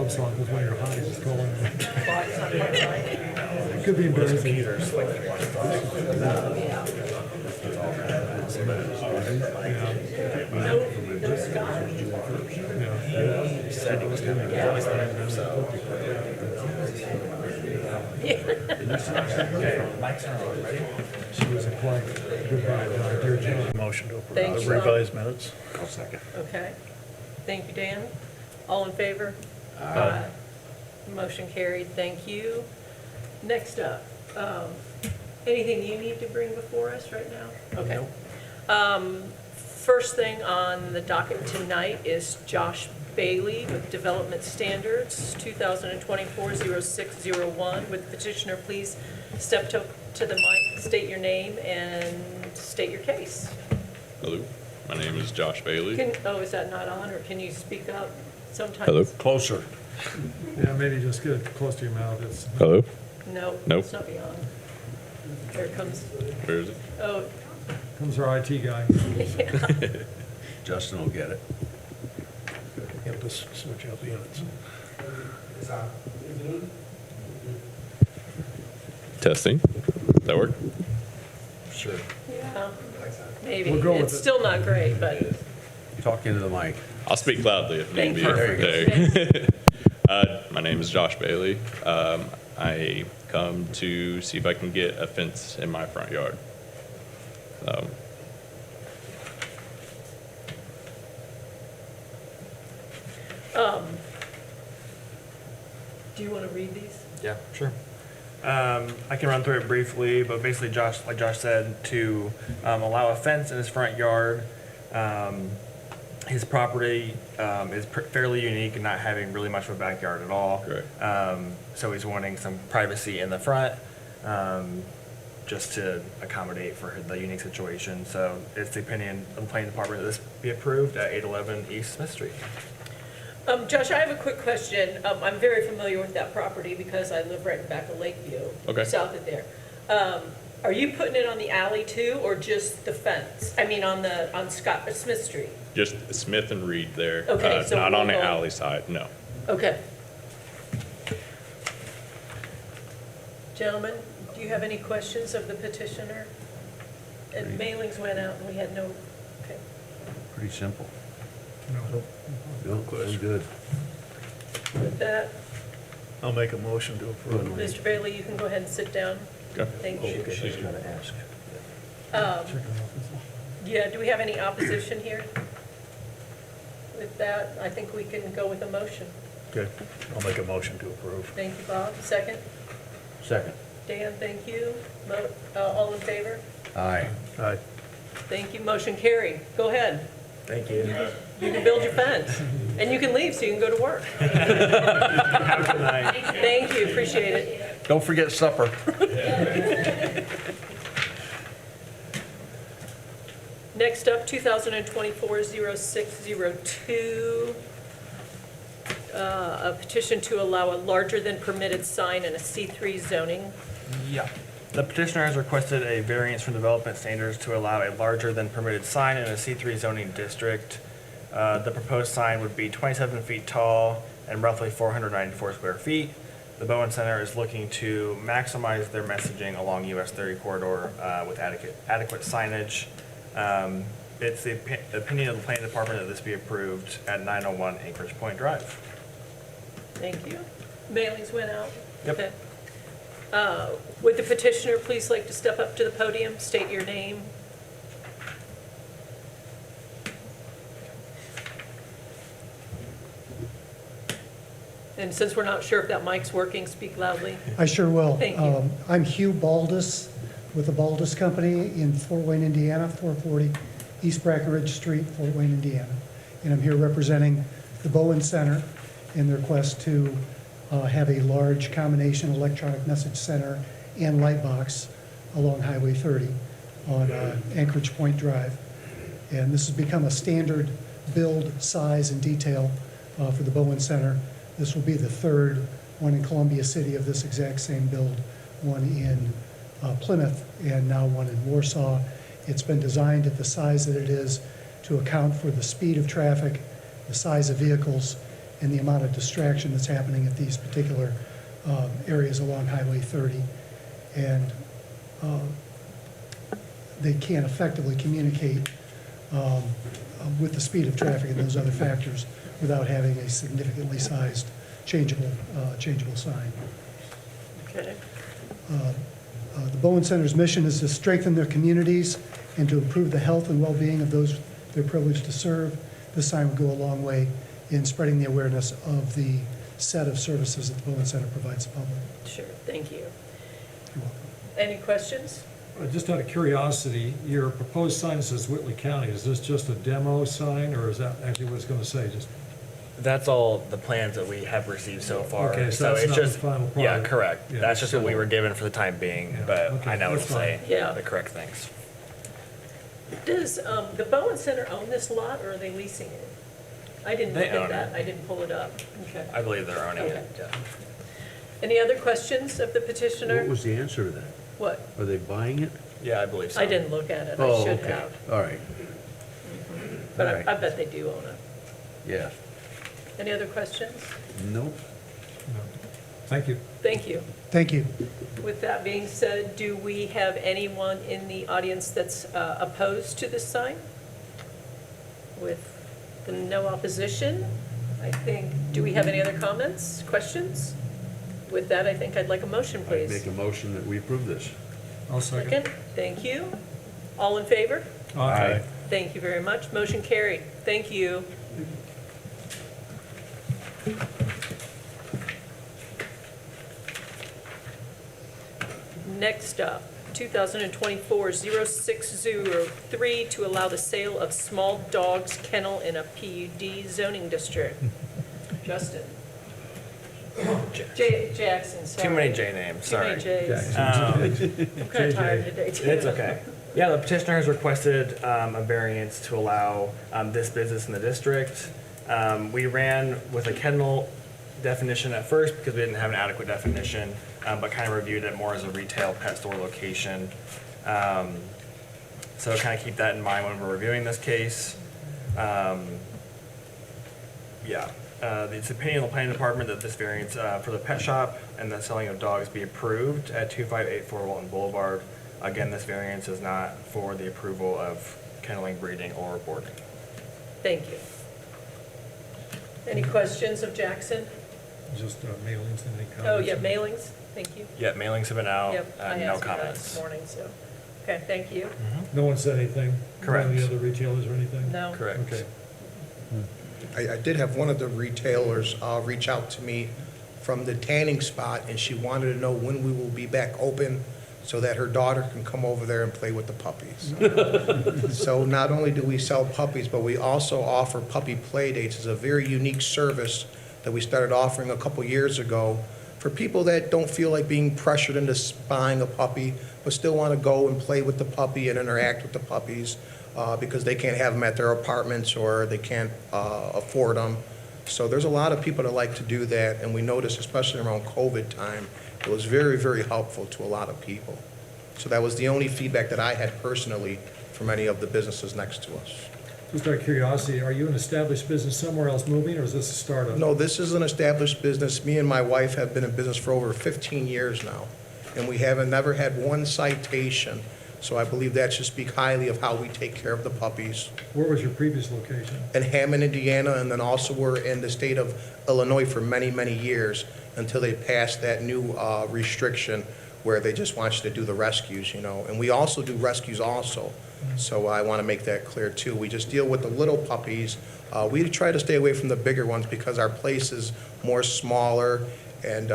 love song because when you're high, it's calling. It could be embarrassing. Said he was coming. So. She was a quiet, goodbye, dear John. Motion to approve Thanks, the Bob. revised minutes. I'll second. Okay. Thank you, Dan. All in favor? Aye. Motion carried. Thank you. Next up, anything you need to bring before us right now? Okay. First thing on the docket tonight is Josh Bailey with Development Standards, 2024-0601. Would the petitioner please step to the mic, state your name, and state your case? Hello, my name is Josh Bailey. Is that not on, or can you speak up sometimes? Hello. Closer. Yeah, maybe just get it close to your mouth. It's, Hello. No. Nope. It's not beyond. There it comes. Where is it? Oh, comes our IT guy. Justin will get it. You have to switch out the units. Testing. That work? Sure. yeah, maybe. We'll go with It's it. still not great, but Talk into the mic. I'll speak loudly if need Thank be. you. There you go. My name is Josh Bailey. I come to see if I can get a fence in my front yard. do you want to read these? Yeah, sure. I can run through it briefly, but basically, like Josh said, to allow a fence in his front yard. His property is fairly unique in not having really much of a backyard at all. Correct. So he's wanting some privacy in the front, just to accommodate for the unique situation. So it's the opinion of the planning department that this be approved at 811 East Smith Street. Josh, I have a quick question. I'm very familiar with that property because I live right in back of Lakeview. Okay. South of there. Are you putting it on the alley too, or just the fence? I mean, on Smith Street? Just Smith and Reed there. Okay, so not we'll on the go- alley side, no. Okay. Gentlemen, do you have any questions of the petitioner? And mailings went out and we had no, okay. Pretty simple. No. Good. Good. With that, I'll make a motion to approve. Mr. Bailey, you can go ahead and sit down. Okay. Thank you. She's gotta ask. Yeah, do we have any opposition here? With that, I think we can go with a motion. Okay, I'll make a motion to approve. Thank you, Bob. Second? Second. Dan, thank you. All in favor? Aye. Aye. Thank you. Motion carried. Go ahead. Thank you. You can build your fence. And you can leave so you can go to work. Have a good night. Thank you, appreciate it. Don't forget supper. Next up, 2024-0602, a petition to allow a larger than permitted sign in a C3 zoning. Yeah. The petitioner has requested a variance from development standards to allow a larger than permitted sign in a C3 zoning district. The proposed sign would be 27 feet tall and roughly 494 square feet. The Bowen Center is looking to maximize their messaging along US 30 corridor with adequate signage. It's the opinion of the planning department that this be approved at 901 Anchorage Point Drive. Thank you. Mailings went out? Yep. Okay. Would the petitioner please like to step up to the podium, state your name? And since we're not sure if that mic's working, speak loudly. I sure will. Thank you. I'm Hugh Baldus with the Baldus Company in Fort Wayne, Indiana, 440 East Brackenridge Street, Fort Wayne, Indiana. And I'm here representing the Bowen Center in their quest to have a large combination electronic message center and light box along Highway 30 on Anchorage Point Drive. And this has become a standard build, size, and detail for the Bowen Center. This will be the third one in Columbia City of this exact same build, one in Plymouth and now one in Warsaw. It's been designed at the size that it is to account for the speed of traffic, the size of vehicles, and the amount of distraction that's happening at these particular areas along Highway 30. And they can't effectively communicate with the speed of traffic and those other factors without having a significantly sized changeable sign. Okay. The Bowen Center's mission is to strengthen their communities and to improve the health and well-being of those they're privileged to serve. This sign would go a long way in spreading the awareness of the set of services that the Bowen Center provides the public. Sure, thank you. You're welcome. Any questions? Just out of curiosity, your proposed sign says Whitley County. Is this just a demo sign, or is that actually what it's going to say? Just That's all the plans that we have received so far. Okay, so that's it's not the just final Yeah, product. correct. Yeah, That's just what we so- were given for the time being, Yeah, but okay, I know that's it'll say fine. Yeah. the correct things. Does the Bowen Center own this lot, or are they leasing it? I didn't They look at own that, it. I didn't pull it up. Okay. I believe they're owning Okay. it, yeah. Any other questions of the petitioner? What was the answer to that? What? Are they buying it? Yeah, I believe so. I didn't look at it, I Oh, should okay. have, All right, but all I right. bet they do own it. yeah. Any other questions? Nope. thank you. Thank you. Thank you. With that being said, do we have anyone in the audience that's opposed to this sign? With the no opposition, I think, do we have any other comments, questions? With that, I think I'd like a motion, I'd please. make a motion that we approve this. I'll second. Second, thank you. All in favor? Aye. Thank you very much. Motion carried. Thank you. Next up, 2024-0603 to allow the sale of small dogs kennel in a PUD zoning district. Justin. Jackson, sorry. Too many J names, Too many sorry. Js. Um, I'm kind of tired today, too. It's okay. Yeah, the petitioner has requested a variance to allow this business in the district. We ran with a kennel definition at first because we didn't have an adequate definition, but kind of reviewed it more as a retail pet store location. So kind of keep that in mind when we're reviewing this case. It's the opinion of the planning department that this variance for the pet shop and the selling of dogs be approved at 2584 Walton Boulevard. Again, this variance is not for the approval of kenneling, breeding, or boarding. Thank you. Any questions of Jackson? Just mailings and any comments? Oh, yeah, mailings, thank you. Yeah, mailings have been out, Yep, I no asked you that this comments. morning, so, okay, thank you. No one said anything? Correct. Any other retailers or anything? No? Correct. Okay. I did have one of the retailers reach out to me from the tanning spot, and she wanted to know when we will be back open so that her daughter can come over there and play with the puppies. So not only do we sell puppies, but we also offer puppy play dates. It's a very unique service that we started offering a couple years ago for people that don't feel like being pressured into buying a puppy, but still want to go and play with the puppy and interact with the puppies because they can't have them at their apartments or they can't afford them. So there's a lot of people that like to do that, and we noticed, especially around COVID time, it was very, very helpful to a lot of people. So that was the only feedback that I had personally from any of the businesses next to us. Just out of curiosity, are you an established business somewhere else moving, or is this a startup? No, this is an established business. Me and my wife have been in business for over 15 years now, and we haven't never had one citation. So I believe that should speak highly of how we take care of the puppies. Where was your previous location? In Hammond, Indiana, and then also we're in the state of Illinois for many, many years until they passed that new restriction where they just want you to do the rescues, you know. And we also do rescues also. So I want to make that clear too. We just deal with the little puppies. We try to stay away from the bigger ones because our place is more smaller and,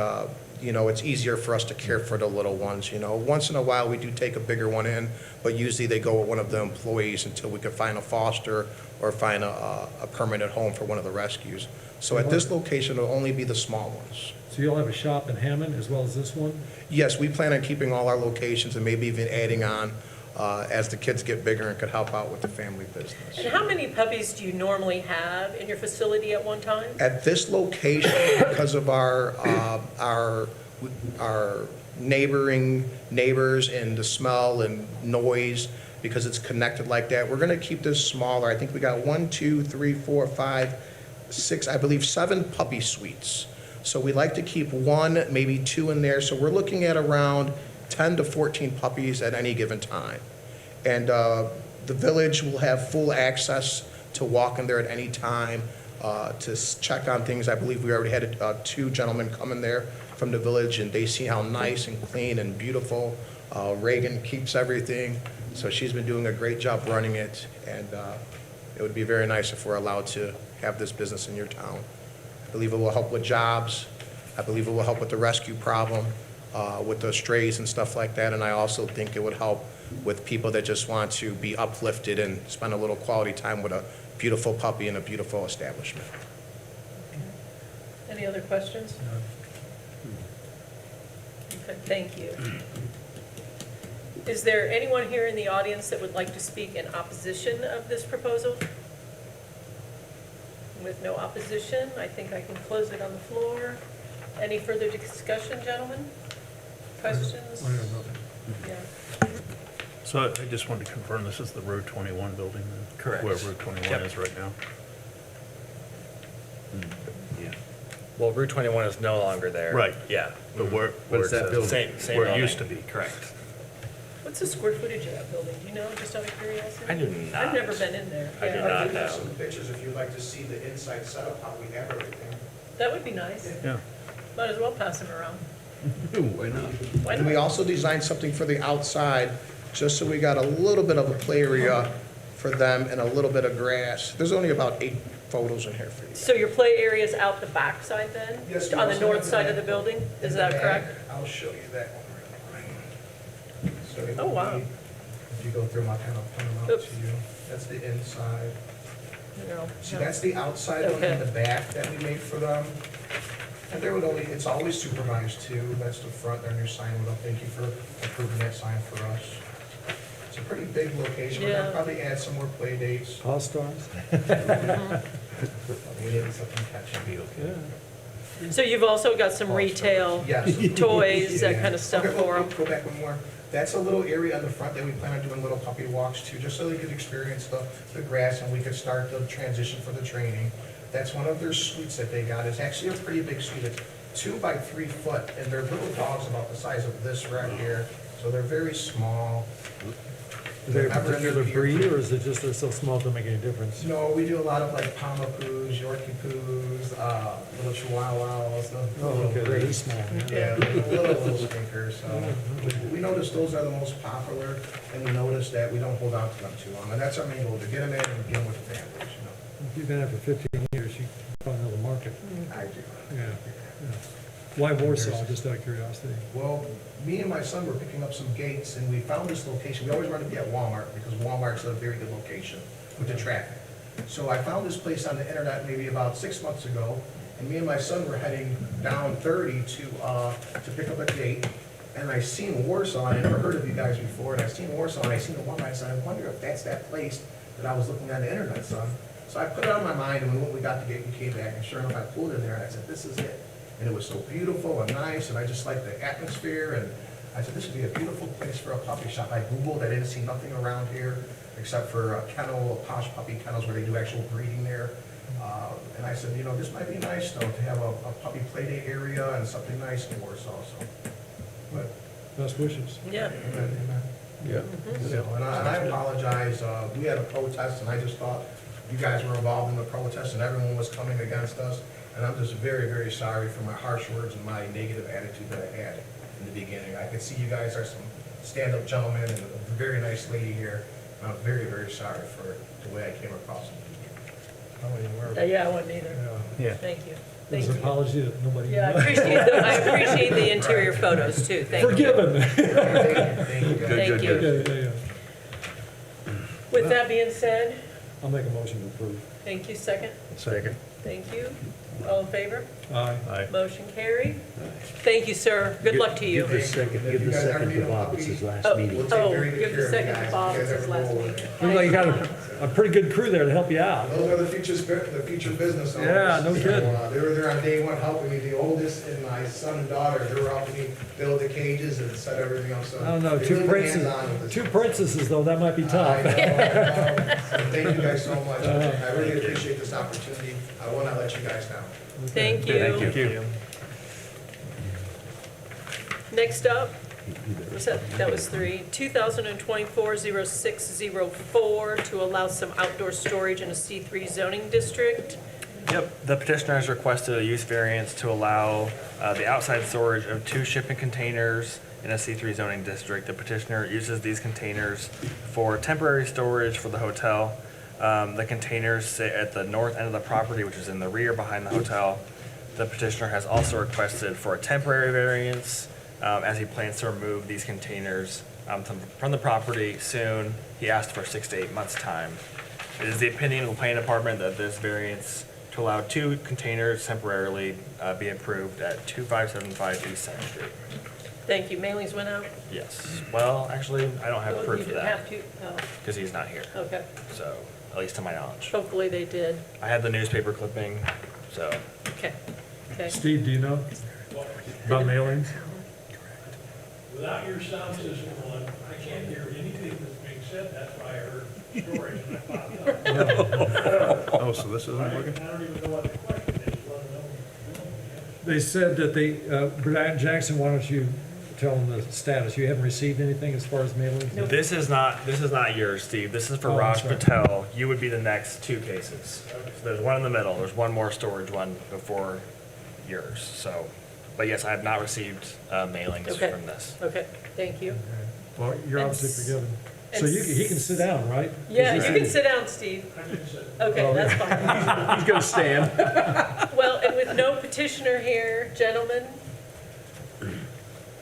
you know, it's easier for us to care for the little ones, you know. Once in a while, we do take a bigger one in, but usually they go with one of the employees until we can find a foster or find a permanent home for one of the rescues. So at this location, it'll only be the small ones. So you'll have a shop in Hammond as well as this one? Yes, we plan on keeping all our locations and maybe even adding on as the kids get bigger and could help out with the family business. And how many puppies do you normally have in your facility at one time? At this location, because of our neighboring neighbors and the smell and noise, because it's connected like that, we're gonna keep this smaller. I think we got 1, 2, 3, 4, 5, I believe 7 puppy suites. So we'd like to keep 1, maybe 2 in there. So we're looking at around 10 to 14 puppies at any given time. And the village will have full access to walk in there at any time, to check on things. I believe we already had 2 gentlemen come in there from the village, and they see how nice and clean and beautiful Reagan keeps everything. So she's been doing a great job running it, and it would be very nice if we're allowed to have this business in your town. I believe it will help with jobs. I believe it will help with the rescue problem, with the strays and stuff like that. And I also think it would help with people that just want to be uplifted and spend a little quality time with a beautiful puppy in a beautiful establishment. Any other questions? Okay, thank you. Is there anyone here in the audience that would like to speak in opposition of this proposal? With no opposition, I think I can close it on the floor. Any further discussion, gentlemen? Questions? I have nothing. Yeah. So I just wanted to confirm, this is the Road 21 building then? Correct. Where Road 21 Yep. is right now? Yeah. Well, Route 21 is no longer there. Right. Yeah. But where What's it that says- building? Same Where it building. used to be. Correct. What's the square footage of that building? Do you know, just out of curiosity? I do I've not. never been in there. I do Yeah. not do have know. some pictures if you'd like to see the inside setup, how we have everything. That would be nice. Yeah. Might as well pass them around. Ooh, why not? Why And we not? also designed something for the outside, just so we got a little bit of a play area for them and a little bit of grass. There's only about 8 photos in here for you. So your play area's out the back side then? Yes, we On the also north have side of back. the building? In Is the that back, correct? I'll show you that one right. So it Oh, would wow. be- If you go through, I'll kind of point them out Oops. to you. That's the inside. No. See, that's the outside one Okay. in the back that we made for them. And there would only, it's always supervised too. That's the front, their new sign. Well, thank you for approving that sign for us. It's a pretty big location. We're Yeah. gonna probably add some more play dates. All stars? We need something catchy. Yeah. So you've also got some retail Yes. toys, that kind of stuff Okay, for them? Go back one more. That's a little area on the front that we plan on doing little puppy walks to, just so they could experience the grass and we could start the transition for the training. That's one of their suites that they got. It's actually a pretty big suite. It's 2 by 3 foot, and they're little dogs about the size of this right here. So they're very small. Is there a Remember in their particular beer- breed, or is it just they're so small it don't make any difference? No, we do a lot of like Pama Poos, Yorkie Poos, little Chihuahuas. Oh, okay, that is small. Yeah, little stinkers. We noticed those are the most popular, and we noticed that we don't hold on to them too long. And that's our main goal, to get them in and get them with the families, you know. If you've been there for 15 years, you probably know the market. I do. Yeah, yeah. Why Warsaw, just out of curiosity? Well, me and my son were picking up some gates, and we found this location. We always wanted to be at Walmart, because Walmart's a very good location with the traffic. So I found this place on the internet maybe about 6 months ago, and me and my son were heading down 30 to pick up a gate, and I seen Warsaw. I never heard of you guys before, and I seen Warsaw, and I seen the one. I said, I wonder if that's that place that I was looking on the internet, son. So I put it on my mind, and when we got the gate, we came back, and sure enough, I pulled in there, and I said, this is it. And it was so beautiful and nice, and I just liked the atmosphere, and I said, this would be a beautiful place for a puppy shop. I Googled, I didn't see nothing around here, except for a kennel, posh puppy kennels where they do actual breeding there. And I said, you know, this might be nice, though, to have a puppy play day area and something nice in Warsaw, so. But, Best wishes. Yeah. amen, amen. Yeah. So, and I apologize, we had a protest, and I just thought you guys were involved in the protest, and everyone was coming against us, and I'm just very, very sorry for my harsh words and my negative attitude that I had in the beginning. I could see you guys are some stand-up gentlemen and a very nice lady here, and I'm very, very sorry for the way I came across. I wasn't even aware of it. Yeah, I wasn't either. Yeah. Yeah. Thank you. There's Thank an you. apology that nobody. Yeah, I appreciate the interior photos too. Thank you. Forgiven. Thank you, guys. Thank you. Yeah, yeah, yeah. With that being said, I'll make a motion to approve. thank you. Second? Second. Thank you. All in favor? Aye. Aye. Motion carried. Thank you, sir. Good luck to you. Give the second, to Bob, it's his last Oh, meeting. We'll take oh, very good give care the of you second guys. to Bob, You it's guys his have a last good meeting. Look like you got a pretty good crew there to help you out. Those are the future business owners. Yeah, no So, kidding. They were there on day one helping me. The oldest and my son and daughter, they were helping me build the cages and set everything up, so. I don't know, they two really been hands-on with this. princesses though, that might be I tough. know. Thank you guys so much. I really appreciate this opportunity. I want to let you guys know. Thank you. Thank you. Next up, that was 3, 2024-0604 to allow some outdoor storage in a C3 zoning district. Yep, the petitioner has requested a use variance to allow the outside storage of 2 shipping containers in a C3 zoning district. The petitioner uses these containers for temporary storage for the hotel. The containers sit at the north end of the property, which is in the rear behind the hotel. The petitioner has also requested for a temporary variance as he plans to remove these containers from the property soon. He asked for 6 to 8 months' time. It is the opinion of the planning department that this variance to allow 2 containers temporarily be approved at 2575 East Center Street. Thank you. Mailings went out? Yes. Well, actually, I don't have Oh, proof you of didn't that have to? Oh, because he's not here. okay. So, at least to my knowledge. Hopefully they did. I had the newspaper clipping, so. Okay. Okay. Steve, do you know about mailings? Without your sound system on, I can't hear anything that's being said, that's why I heard storage and I popped up. Oh, so this isn't I working? don't even know what the question is, let alone. They said that Brian Jackson, why don't you tell them the status? You haven't received anything as far as mailings? Nope. This is not yours, Steve. This is for Oh, I'm Raj sorry. Patel. You would be the next 2 cases. So there's one in the middle. There's one more storage one before yours. So, but yes, I have not received mailings Okay. from this. Okay, thank you. Well, you're And obviously s- forgiven. and So he can sit down, right? Yeah, Is you this- can sit down, Steve. I can say, Okay, Oh, that's fine. He's gonna stand. Well, and with no petitioner here, gentlemen,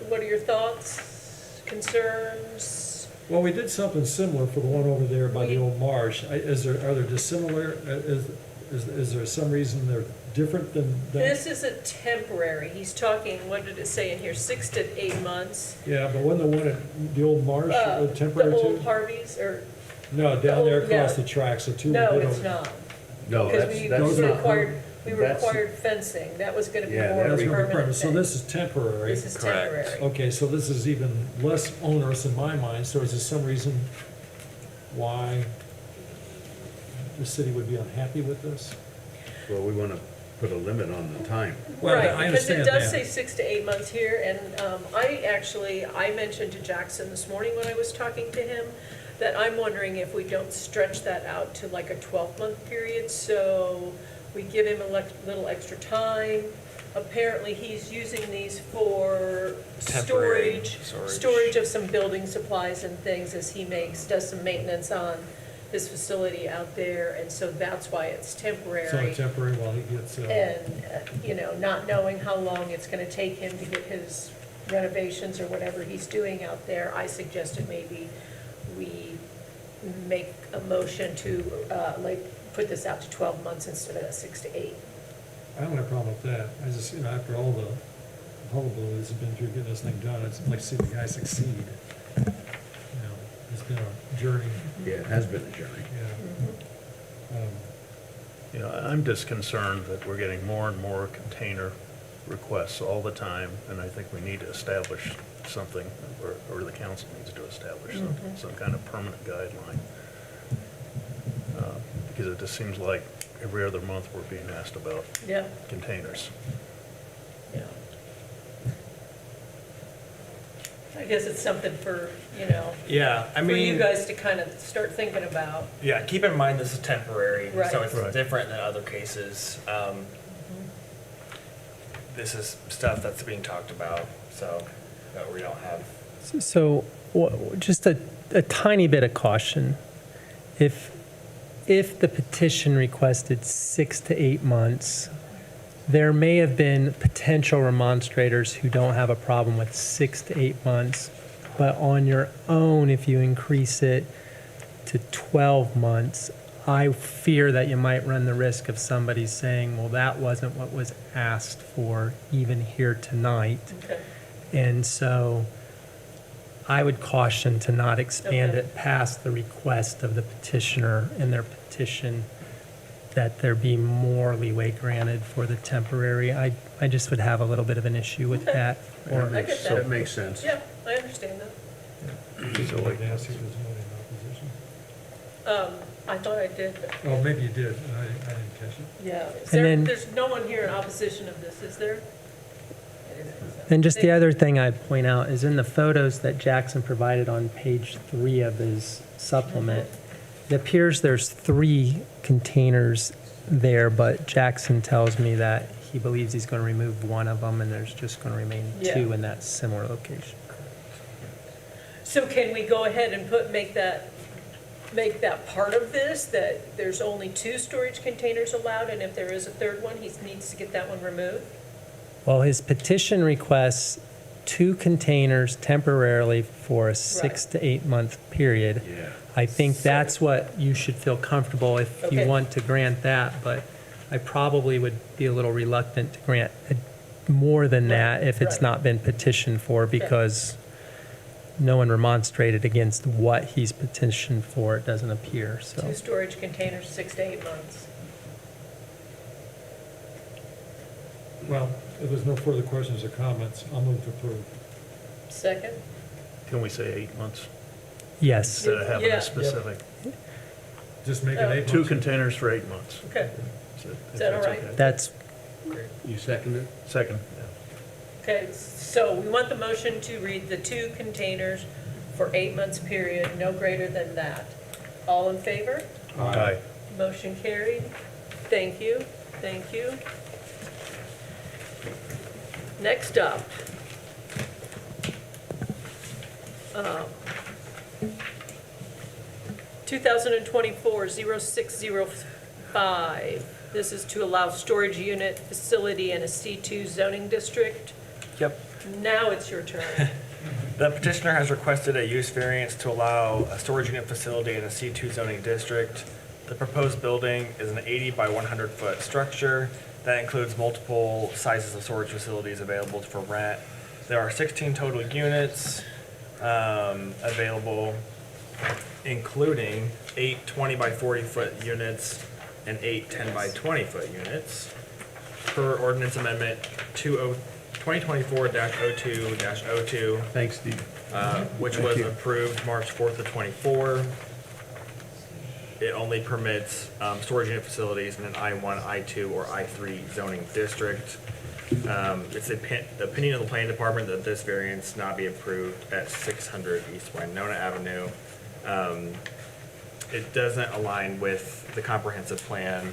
what are your thoughts, concerns? Well, we did something similar for the one over there by the old marsh. Are there dissimilar, is there some reason they're different than that? This is a temporary, he's talking, what did it say in here, 6 to 8 months? Yeah, but wasn't the one at the old marsh temporary The old too? Harveys, or, No, down there across no. the tracks, the two. no, we did it's over- not. No, Because that's not- we that's- required fencing, that was gonna be Yeah, more of That's a gonna be permanent permanent. So thing. this is temporary. This is Correct. temporary. Okay, so this is even less onerous in my mind, so is there some reason why the city would be unhappy with this? Well, we want to put a limit on the time. Well, Right, I because it understand does that. say 6 to 8 months here, and I mentioned to Jackson this morning when I was talking to him, that I'm wondering if we don't stretch that out to like a 12-month period, so we give him a little extra time. Apparently, he's using these for Temporary storage of some building supplies and things as he does some maintenance on his facility out there, and so that's why it's temporary. It's only temporary while he gets, And, not knowing how long it's gonna take him to get his renovations or whatever he's doing out there, I suggested maybe we make a motion to, put this out to 12 months instead of 6 to 8. I don't have a problem with that. I just, after all the hullabaloo that's been through getting this thing done, I'd like to see the guy succeed. It's been a journey, Yeah, it has been a journey. yeah. I'm just concerned that we're getting more and more container requests all the time, and I think we need to establish something, or the council needs to establish some kind of permanent guideline. Because it just seems like every other month we're being asked about Yeah, containers. yeah. I guess it's something for, Yeah, I for you mean, guys to kind of start thinking about. yeah, keep in mind this is temporary, Right. so it's Right. different than other cases. This is stuff that's being talked about, so that we don't have. So, just a tiny bit of caution. If the petition requested 6 to 8 months, there may have been potential remonstrators who don't have a problem with 6 to 8 months, but on your own, if you increase it to 12 months, I fear that you might run the risk of somebody saying, well, that wasn't what was asked for even here tonight. Okay. And so I would caution to not expand Okay. it past the request of the petitioner in their petition that there be more leeway granted for the temporary. I just would have a little bit of an issue with Okay. that. I get that. That makes sense. Yeah, I understand that. So like Nancy was voting in opposition. I thought I did. but- Oh, maybe you did, and I didn't catch it. Yeah, is And there, then- there's no one here in opposition of this, is there? And just the other thing I'd point out is in the photos that Jackson provided on page 3 of his supplement, it appears there's 3 containers there, but Jackson tells me that he believes he's going to remove one of them and there's just going to remain Yeah. 2 in that similar location. So can we go ahead and make that part of this, that there's only 2 storage containers allowed, and if there is a third one, he needs to get that one removed? Well, his petition requests 2 containers temporarily for a 6 to 8 month period. Yeah. I think that's what you should feel comfortable if you Okay. want to grant that, but I probably would be a little reluctant to grant more than that if it's Right. not been petitioned for, because no one remonstrated against what he's petitioned for, it doesn't appear, so. 2 storage containers, 6 to 8 months. Well, if there's no further questions or comments, I'll move to approve. Second? Can we say 8 months Yes, instead of having Yeah. a specific? Just make it 8 months. 2 containers for 8 months. Okay, Is Is that all right? okay? that's, You seconded? Second, yeah. okay, so we want the motion to read the 2 containers for 8 months period, no greater than that. All in favor? Aye. Motion carried. Thank you, thank you. Next up. um, 2024-0605. This is to allow storage unit facility in a C2 zoning district. Yep. Now it's your turn. The petitioner has requested a use variance to allow a storage unit facility in a C2 zoning district. The proposed building is an 80 by 100 foot structure that includes multiple sizes of storage facilities available for rent. There are 16 total units available, including 8 20 by 40 foot units and 8 10 by 20 foot units. Per ordinance amendment 2024-02-02, Thanks, Steve. which was approved March 4th of '24. It only permits storage unit facilities in an I1, I2, or I3 zoning district. It's the opinion of the planning department that this variance not be approved at 600 East Winona Avenue. It doesn't align with the comprehensive plan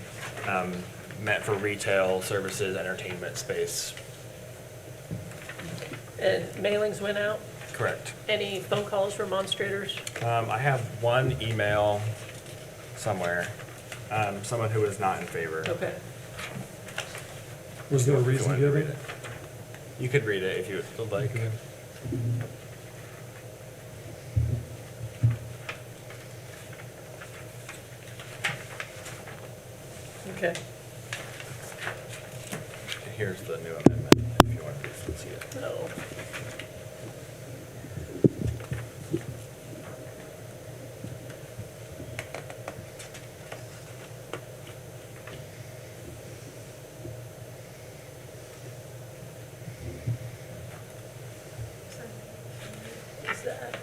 meant for retail, services, entertainment space. And mailings went out? Correct. Any phone calls from demonstrators? I have one email somewhere, someone who is not in favor. Okay. Was there a If you reason wanted to read given? it. You could read it if you would like. Okay. Okay. Here's the new amendment, if you want to see it. No. Is that?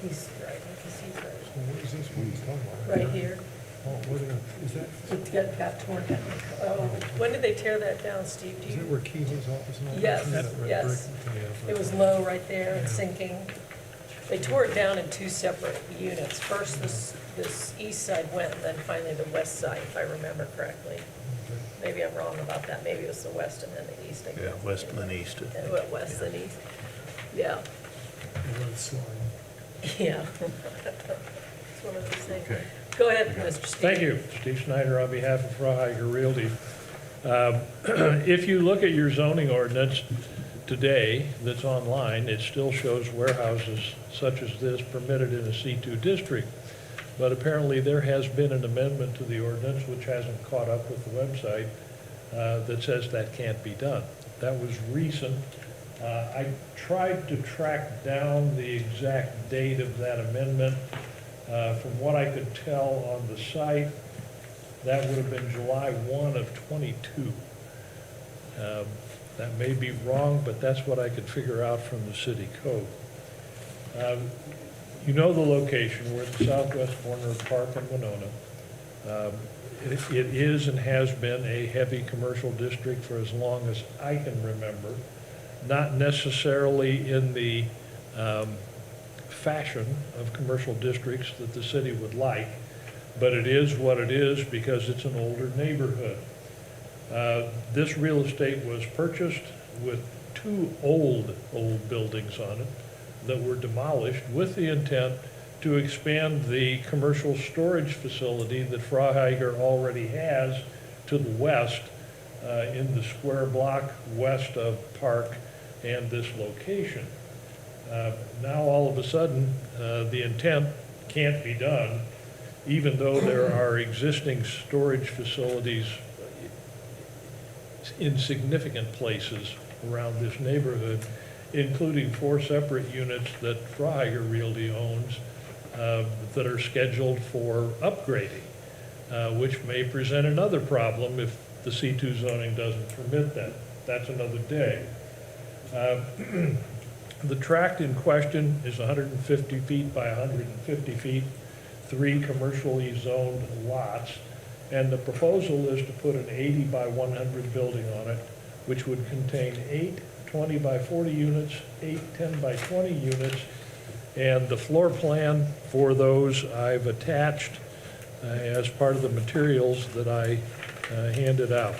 He's right, because he's right. What is this one he's talking about? Right here. Oh, what is that, It got torn down. Oh, when did they tear that down, Steve? Do is that you? where Keely's office and all that? Yes, is? That red yes. brick? Yeah. It was low right there and Yeah. sinking. They tore it down in 2 separate units. First, this east side went, then finally the west side, if I remember correctly. Okay. Maybe I'm wrong about that. Maybe it was the west and then the east, I guess. Yeah, west and then east. Yeah, well, west and east. Yeah, The red slide. yeah. It's one of those things. Okay. Go ahead, Mr. Steve. Thank you. Steve Snyder on behalf of Rawhide Realty. If you look at your zoning ordinance today that's online, it still shows warehouses such as this permitted in a C2 district. But apparently there has been an amendment to the ordinance which hasn't caught up with the website that says that can't be done. That was recent. I tried to track down the exact date of that amendment. From what I could tell on the site, that would have been July 1 of '22. That may be wrong, but that's what I could figure out from the city code. You know the location, we're at the southwest corner of Park and Winona. It is and has been a heavy commercial district for as long as I can remember. Not necessarily in the fashion of commercial districts that the city would like, but it is what it is because it's an older neighborhood. This real estate was purchased with two old buildings on it that were demolished with the intent to expand the commercial storage facility that Freihager already has to the west in the square block west of Park and this location. Now all of a sudden, the intent can't be done, even though there are existing storage facilities in significant places around this neighborhood, including 4 separate units that Freihager Realty owns that are scheduled for upgrading, which may present another problem if the C2 zoning doesn't permit that. That's another day. The tract in question is 150 feet by 150 feet, 3 commercially zoned lots, and the proposal is to put an 80 by 100 building on it, which would contain 8 20 by 40 units, 8 10 by 20 units, and the floor plan for those I've attached as part of the materials that I handed out.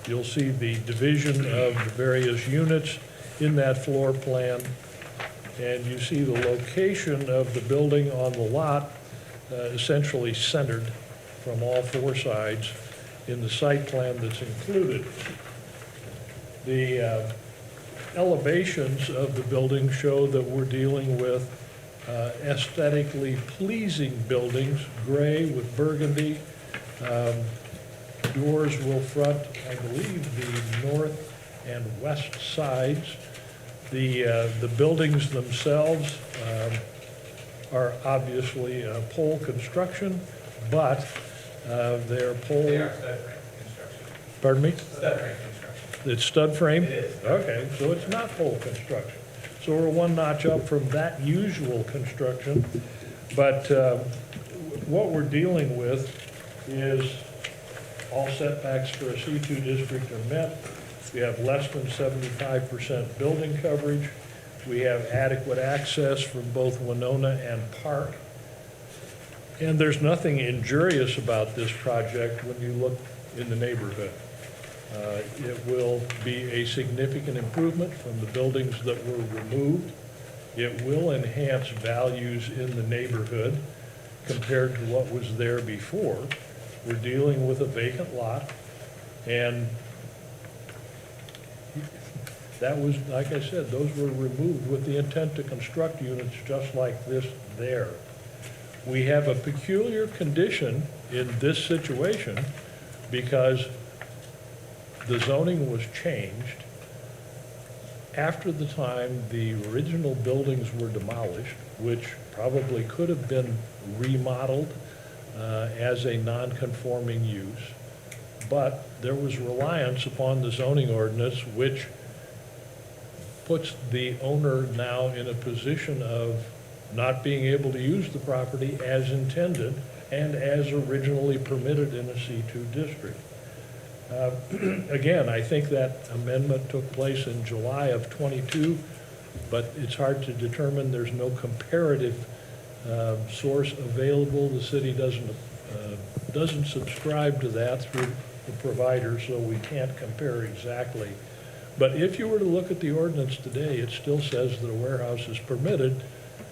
You'll see the division of the various units in that floor plan, and you see the location of the building on the lot essentially centered from all 4 sides in the site plan that's included. The elevations of the building show that we're dealing with aesthetically pleasing buildings, gray with burgundy. Doors will front, I believe, the north and west sides. The buildings themselves are obviously pole construction, but they're pole. They are stud frame construction. Pardon me? Stud frame construction. It's stud frame? It is. Okay, so it's not pole construction. So we're 1 notch up from that usual construction. But what we're dealing with is all setbacks for a C2 district are met. We have less than 75% building coverage. We have adequate access from both Winona and Park. And there's nothing injurious about this project when you look in the neighborhood. It will be a significant improvement from the buildings that were removed. It will enhance values in the neighborhood compared to what was there before. We're dealing with a vacant lot, and that was, like I said, those were removed with the intent to construct units just like this there. We have a peculiar condition in this situation because the zoning was changed after the time the original buildings were demolished, which probably could have been remodeled as a non-conforming use. But there was reliance upon the zoning ordinance, which puts the owner now in a position of not being able to use the property as intended and as originally permitted in a C2 district. Again, I think that amendment took place in July of '22, but it's hard to determine. There's no comparative source available. The city doesn't subscribe to that through the provider, so we can't compare exactly. But if you were to look at the ordinance today, it still says that a warehouse is permitted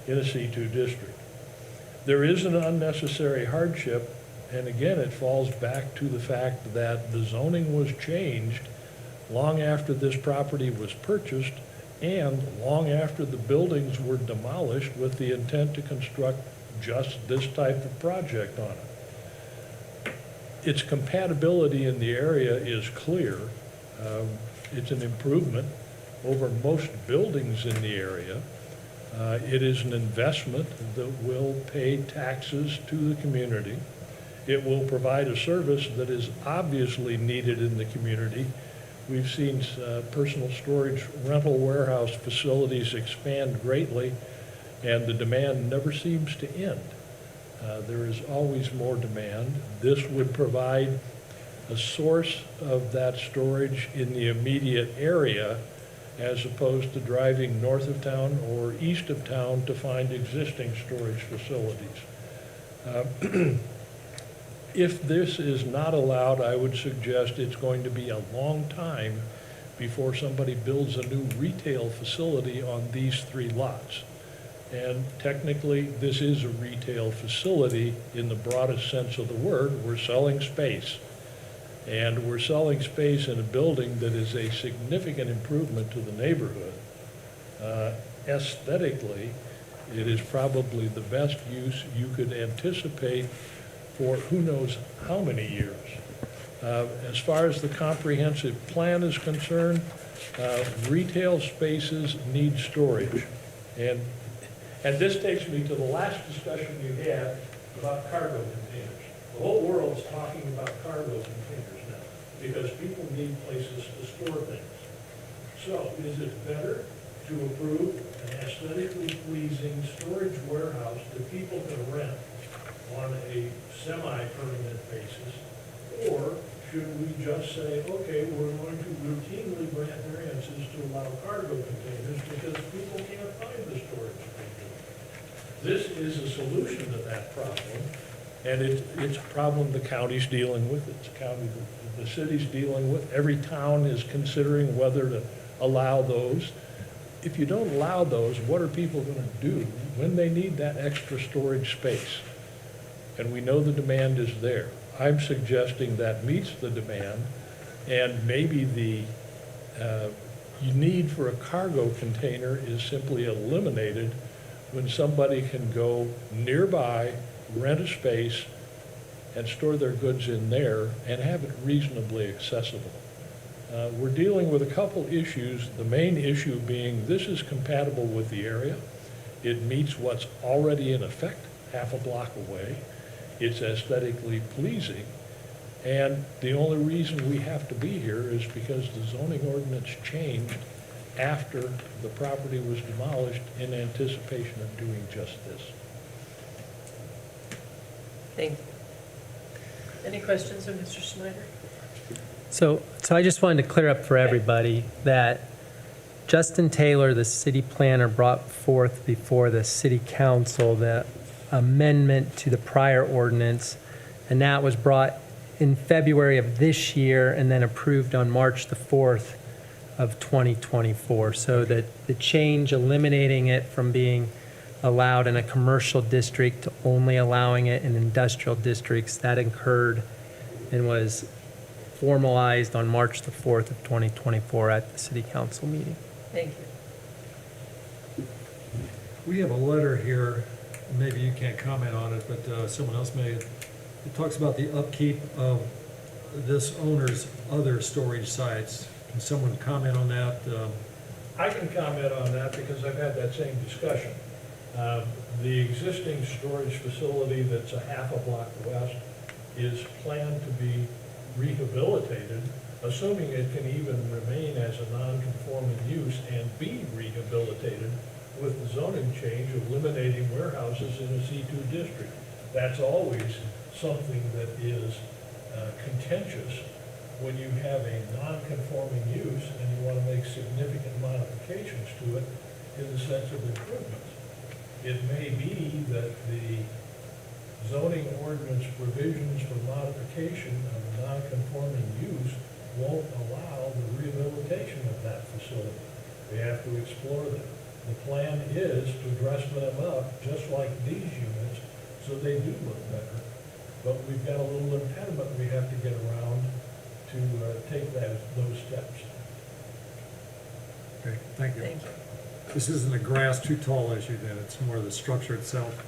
in a C2 district. There is an unnecessary hardship, and again, it falls back to the fact that the zoning was changed long after this property was purchased and long after the buildings were demolished with the intent to construct just this type of project on it. its compatibility in the area is clear. It's an improvement over most buildings in the area. It is an investment that will pay taxes to the community. It will provide a service that is obviously needed in the community. We've seen personal storage rental warehouse facilities expand greatly, and the demand never seems to end. There is always more demand. This would provide a source of that storage in the immediate area, as opposed to driving north of town or east of town to find existing storage facilities. If this is not allowed, I would suggest it's going to be a long time before somebody builds a new retail facility on these 3 lots. And technically, this is a retail facility in the broadest sense of the word. We're selling space. And we're selling space in a building that is a significant improvement to the neighborhood. Aesthetically, it is probably the best use you could anticipate for who knows how many years. As far as the comprehensive plan is concerned, retail spaces need storage. And this takes me to the last discussion you had about cargo containers. The whole world's talking about cargo containers now because people need places to store things. So is it better to approve an aesthetically pleasing storage warehouse that people can rent on a semi-permanent basis? Or should we just say, okay, we're going to routinely grant variances to allow cargo containers because people can't find the storage they need? This is a solution to that problem, and it's a problem the county's dealing with, it's a county the city's dealing with. Every town is considering whether to allow those. If you don't allow those, what are people going to do when they need that extra storage space? And we know the demand is there. I'm suggesting that meets the demand, and maybe the need for a cargo container is simply eliminated when somebody can go nearby, rent a space, and store their goods in there and have it reasonably accessible. We're dealing with a couple issues, the main issue being this is compatible with the area. It meets what's already in effect half a block away. It's aesthetically pleasing. And the only reason we have to be here is because the zoning ordinance changed after the property was demolished in anticipation of doing just this. Thank you. Any questions of Mr. Snyder? So I just wanted to clear up for everybody that Justin Taylor, the city planner, brought forth before the city council the amendment to the prior ordinance, and that was brought in February of this year and then approved on March the 4th of 2024. So that the change eliminating it from being allowed in a commercial district to only allowing it in industrial districts, that occurred and was formalized on March the 4th of 2024 at the city council meeting. Thank you. We have a letter here, maybe you can't comment on it, but someone else may. It talks about the upkeep of this owner's other storage sites. Can someone comment on that? I can comment on that because I've had that same discussion. The existing storage facility that's a half a block west is planned to be rehabilitated, assuming it can even remain as a non-conforming use and be rehabilitated with the zoning change of eliminating warehouses in a C2 district. That's always something that is contentious when you have a non-conforming use and you want to make significant modifications to it in the sense of improvements. It may be that the zoning ordinance provisions for modification of a non-conforming use won't allow the rehabilitation of that facility. We have to explore that. The plan is to dress them up just like these units so they do look better. But we've got a little impediment we have to get around to take those steps. Okay, thank you. Thank you. This isn't a grass too tall issue then, it's more the structure itself.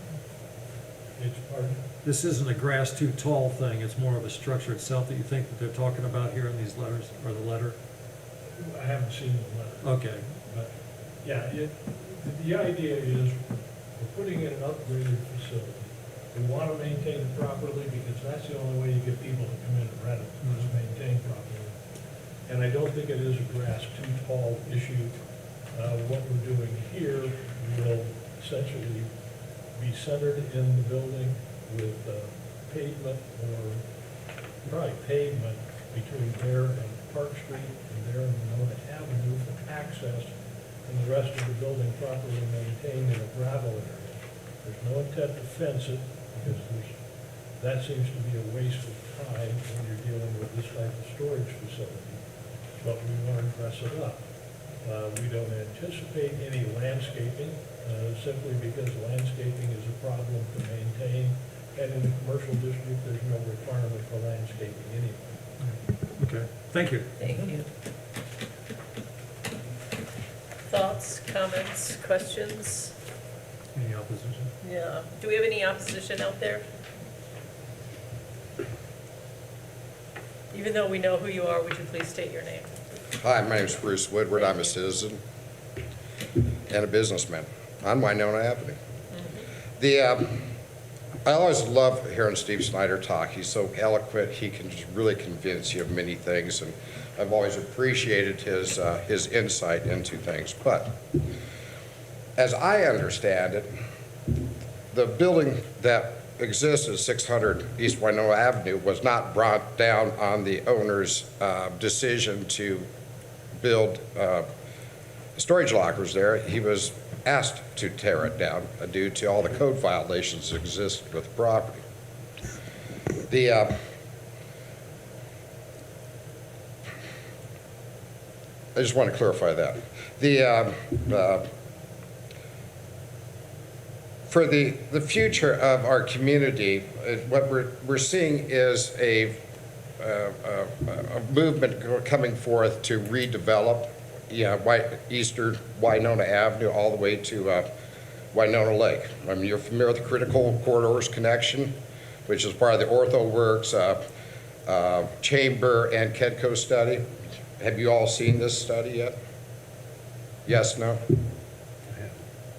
It's pardon? This isn't a grass too tall thing, it's more of a structure itself that you think that they're talking about here in these letters, or the letter? I haven't seen the letter. Okay, But, yeah, the idea is we're putting in an upgraded facility. We want to maintain it properly because that's the only way you get people to come in and rent it, is maintained properly. And I don't think it is a grass too tall issue. What we're doing here will essentially be centered in the building with pavement or probably pavement between there and Park Street and there and Monona Avenue for access, and the rest of the building properly maintained in a gravel area. There's no intent to fence it because that seems to be a waste of time when you're dealing with this type of storage facility. But we want to dress it up. We don't anticipate any landscaping, simply because landscaping is a problem to maintain. And in the commercial district, there's no requirement for landscaping anyway. okay, thank you. Thank you. Thoughts, comments, questions? Any opposition? Yeah. Do we have any opposition out there? Even though we know who you are, would you please state your name? Hi, my name is Bruce Woodward. I'm a citizen and a businessman on Winona Avenue. I always love hearing Steve Snyder talk. He's so eloquent. He can just really convince you of many things, and I've always appreciated his insight into things. But as I understand it, the building that exists at 600 East Winona Avenue was not brought down on the owner's decision to build storage lockers there. He was asked to tear it down due to all the code violations that exist with the property. I just want to clarify that. For the future of our community, what we're seeing is a movement coming forth to redevelop eastern Winona Avenue all the way to Winona Lake. I mean, you're familiar with the Critical Corridors Connection, which is part of the Ortho Works Chamber and Kedco study. Have you all seen this study yet? Yes, no?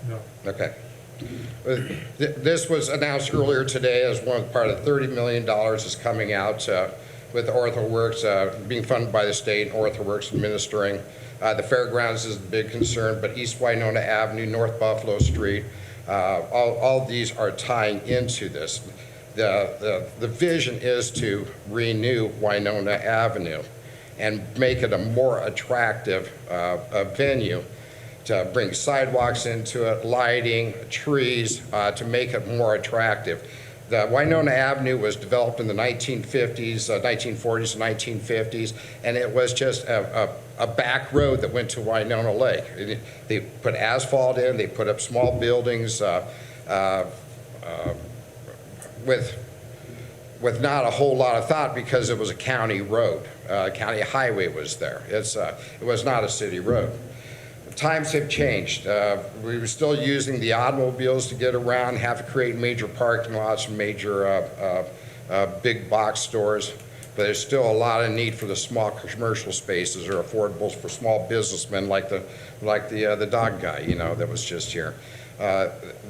No. Okay. This was announced earlier today as one part of $30 million is coming out with OrthoWorks being funded by the state and OrthoWorks administering. The fairgrounds is the big concern, but East Winona Avenue, North Buffalo Street, all these are tying into this. The vision is to renew Winona Avenue and make it a more attractive venue, to bring sidewalks into it, lighting, trees, to make it more attractive. The Winona Avenue was developed in the 1950s, 1940s and 1950s, and it was just a back road that went to Winona Lake. They put asphalt in, they put up small buildings with not a whole lot of thought because it was a county road. County highway was there. It was not a city road. Times have changed. We were still using the automobiles to get around, have to create major parking lots and major big box stores, but there's still a lot of need for the small commercial spaces or affordables for small businessmen like the dog guy, that was just here.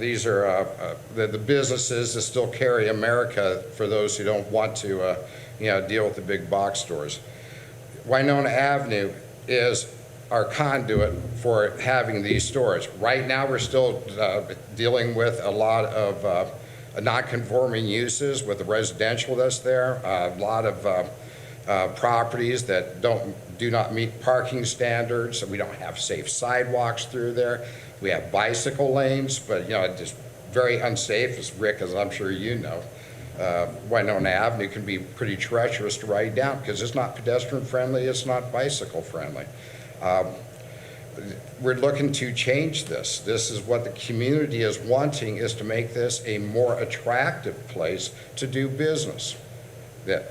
These are the businesses that still carry America for those who don't want to deal with the big box stores. Winona Avenue is our conduit for having these stores. Right now, we're still dealing with a lot of non-conforming uses with the residential that's there, a lot of properties that do not meet parking standards, and we don't have safe sidewalks through there. We have bicycle lanes, but just very unsafe, as I'm sure you know. Winona Avenue can be pretty treacherous to ride down because it's not pedestrian friendly, it's not bicycle friendly. We're looking to change this. This is what the community is wanting, is to make this a more attractive place to do business. It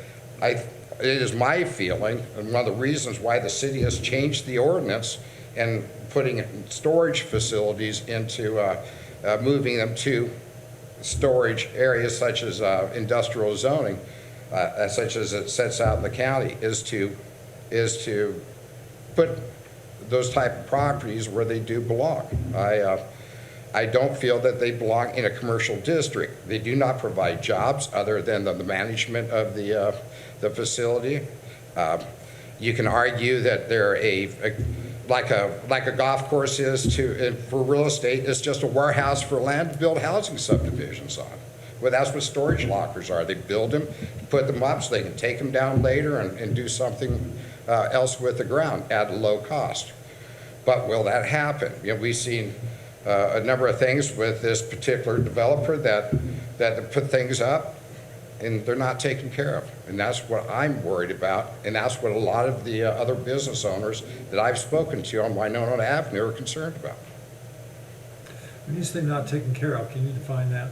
is my feeling, and one of the reasons why the city has changed the ordinance and putting storage facilities into moving them to storage areas such as industrial zoning, such as it sets out in the county, is to put those type of properties where they do belong. I don't feel that they belong in a commercial district. They do not provide jobs other than the management of the facility. You can argue that they're like a golf course is for real estate. It's just a warehouse for land to build housing subdivisions on. Well, that's what storage lockers are. They build them, put them up so they can take them down later and do something else with the ground at a low cost. But will that happen? You know, we've seen a number of things with this particular developer that put things up and they're not taken care of. And that's what I'm worried about. And that's what a lot of the other business owners that I've spoken to on Winona Avenue are concerned about. When you say not taken care of, can you define that?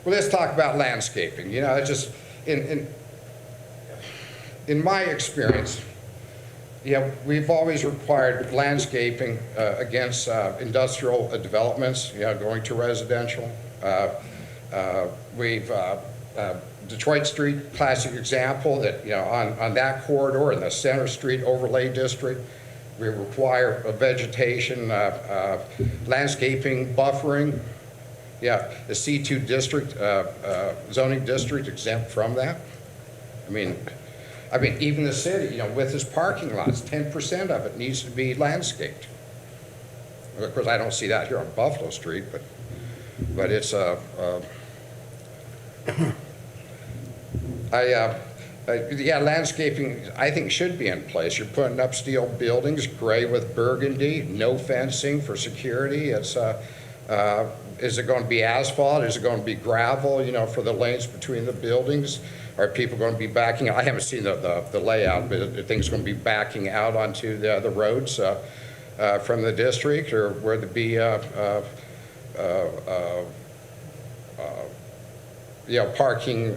Well, let's talk about landscaping. You know, it's just, in my experience, we've always required landscaping against industrial developments, going to residential. Detroit Street, classic example that, on that corridor in the Center Street overlay district, we require a vegetation, landscaping, buffering. Yeah, the C2 district, zoning district exempt from that. I mean, even the city, with its parking lots, 10% of it needs to be landscaped. Of course, I don't see that here on Buffalo Street, but it's landscaping, I think, should be in place. You're putting up steel buildings, gray with burgundy, no fencing for security. Is it going to be asphalt? Is it going to be gravel, for the lanes between the buildings? Are people going to be backing? I haven't seen the layout, but are things going to be backing out onto the roads from the district, or where there be parking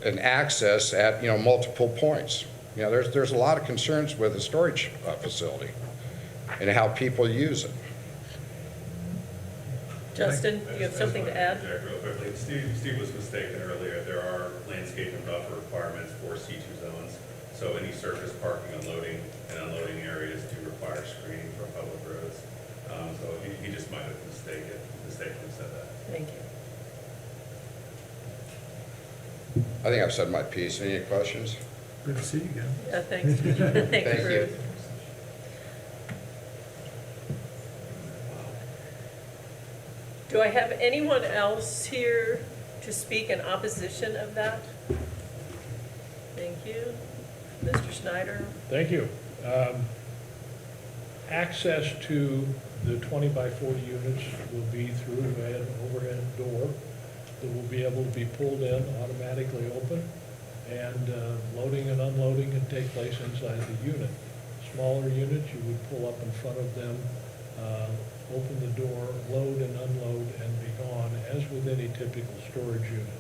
and access at multiple points? There's a lot of concerns with the storage facility and how people use it. Justin, you have something to add? Real quickly, Steve was mistaken earlier. There are landscape and buffer requirements for C2 zones. So any surface parking, unloading, and unloading areas do require screening for public roads. So he just might have mistakenly said that. Thank you. I think I've said my piece. Any questions? Good to see you again. Yeah, thanks. Thank you, Bruce. Do I have anyone else here to speak in opposition of that? Thank you. Mr. Snyder? Thank you. Access to the 20 by 40 units will be through an overhead door that will be able to be pulled in, automatically open, and loading and unloading can take place inside the unit. Smaller units, you would pull up in front of them, open the door, load and unload, and be gone, as with any typical storage unit.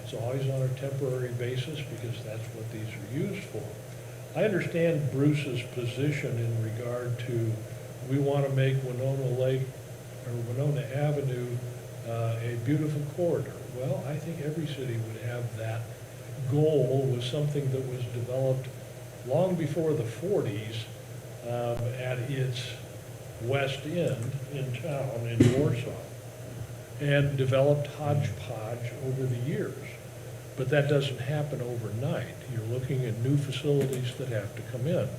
It's always on a temporary basis because that's what these are used for. I understand Bruce's position in regard to, we want to make Winona Lake or Winona Avenue a beautiful corridor. Well, I think every city would have that goal with something that was developed long before the 40s at its west end in town in Warsaw, and developed hodgepodge over the years. But that doesn't happen overnight. You're looking at new facilities that have to come in.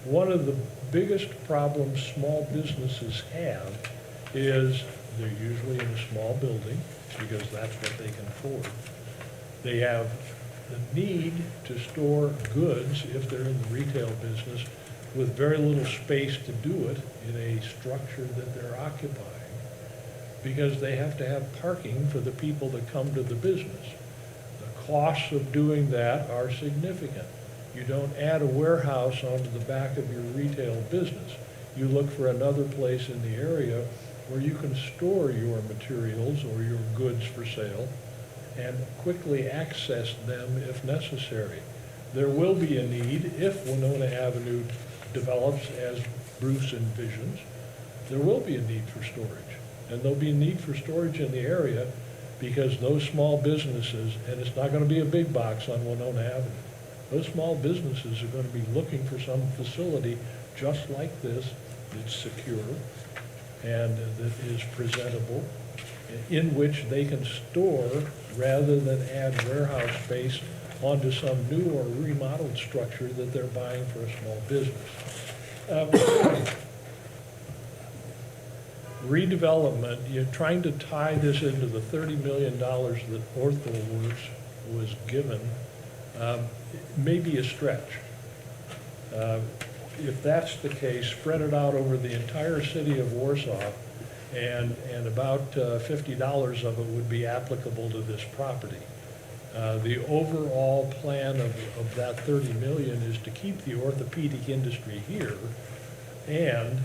One of the biggest problems small businesses have is they're usually in a small building because that's what they can afford. They have the need to store goods, if they're in the retail business, with very little space to do it in a structure that they're occupying, because they have to have parking for the people that come to the business. The costs of doing that are significant. You don't add a warehouse onto the back of your retail business. You look for another place in the area where you can store your materials or your goods for sale and quickly access them if necessary. There will be a need, if Winona Avenue develops as Bruce envisions, there will be a need for storage. and there'll be a need for storage in the area because those small businesses, and it's not gonna be a big box on Winona Avenue, those small businesses are gonna be looking for some facility just like this, that's secure and that is presentable, in which they can store rather than add warehouse space onto some new or remodeled structure that they're buying for a small business. Redevelopment, you're trying to tie this into the $30 million that OrthoWorks was given, may be a stretch. If that's the case, spread it out over the entire city of Warsaw, and about $50 of it would be applicable to this property. The overall plan of that 30 million is to keep the orthopedic industry here and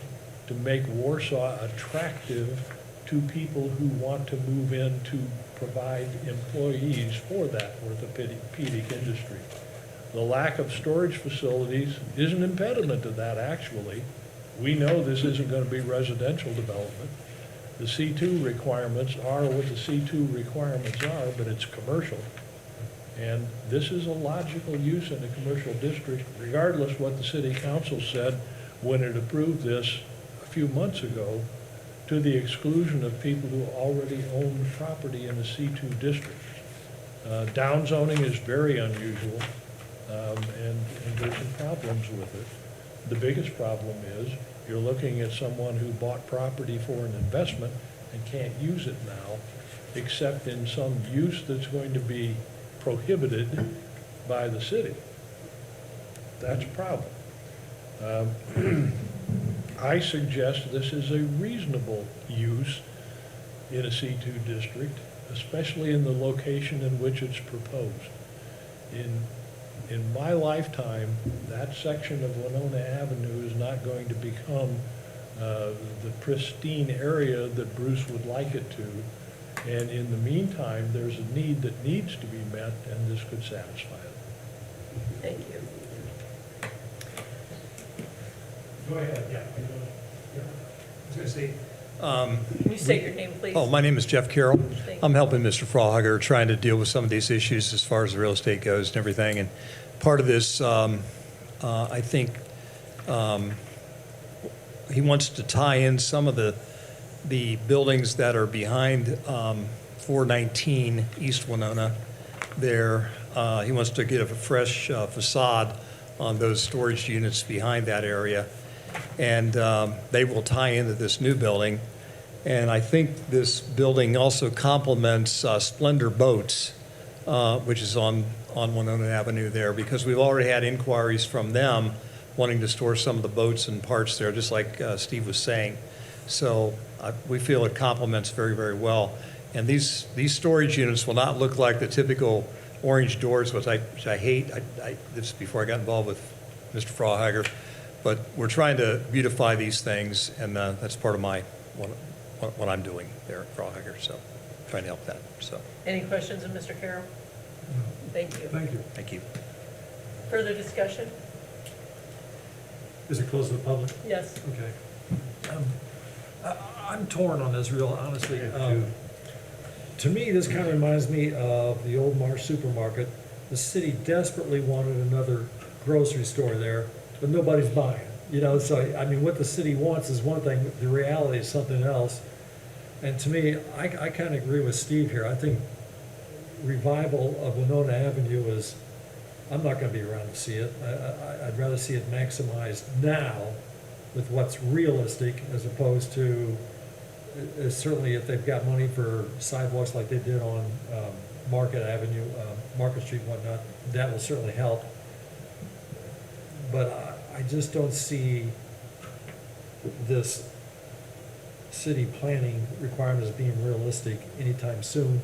to make Warsaw attractive to people who want to move in to provide employees for that orthopedic industry. The lack of storage facilities is an impediment to that, actually. We know this isn't going to be residential development. The C2 requirements are what the C2 requirements are, but it's commercial. And this is a logical use in a commercial district, regardless what the city council said when it approved this a few months ago, to the exclusion of people who already own property in a C2 district. Downzoning is very unusual, and there's some problems with it. The biggest problem is you're looking at someone who bought property for an investment and can't use it now, except in some use that's going to be prohibited by the city. That's a problem. I suggest this is a reasonable use in a C2 district, especially in the location in which it's proposed. In my lifetime, that section of Winona Avenue is not going to become the pristine area that Bruce would like it to. And in the meantime, there's a need that needs to be met, and this could satisfy it. Thank you. Go ahead, yeah. I was going to say. Can you state your name, please? Oh, my name is Jeff Carroll. Thank I'm you. helping Mr. Frauhager trying to deal with some of these issues as far as the real estate goes and everything. And part of this, I think, he wants to tie in some of the buildings that are behind 419 East Winona there. He wants to get a fresh facade on those storage units behind that area. And they will tie into this new building. And I think this building also complements Splendor Boats, which is on Winona Avenue there, because we've already had inquiries from them wanting to store some of the boats and parts there, just like Steve was saying. So we feel it complements very, very well. And these storage units will not look like the typical orange doors, which I hate. This is before I got involved with Mr. Frauhager. But we're trying to beautify these things, and that's part of what I'm doing there at Frauhager, so trying to help that. So Any questions of Mr. Carroll? Thank you. Thank you. thank you. Further discussion? Is it closed to the public? Yes. Okay. I'm torn on this, real honestly. To me, this kind of reminds me of the old Marsh Supermarket. The city desperately wanted another grocery store there, but nobody's buying. You know, so, I mean, what the city wants is one thing, the reality is something else. And to me, I kind of agree with Steve here. I think revival of Winona Avenue is, I'm not going to be around to see it. I'd rather see it maximized now with what's realistic, as opposed to, certainly if they've got money for sidewalks like they did on Market Avenue, Market Street and whatnot, that will certainly help. But I just don't see this city planning requirement as being realistic anytime soon.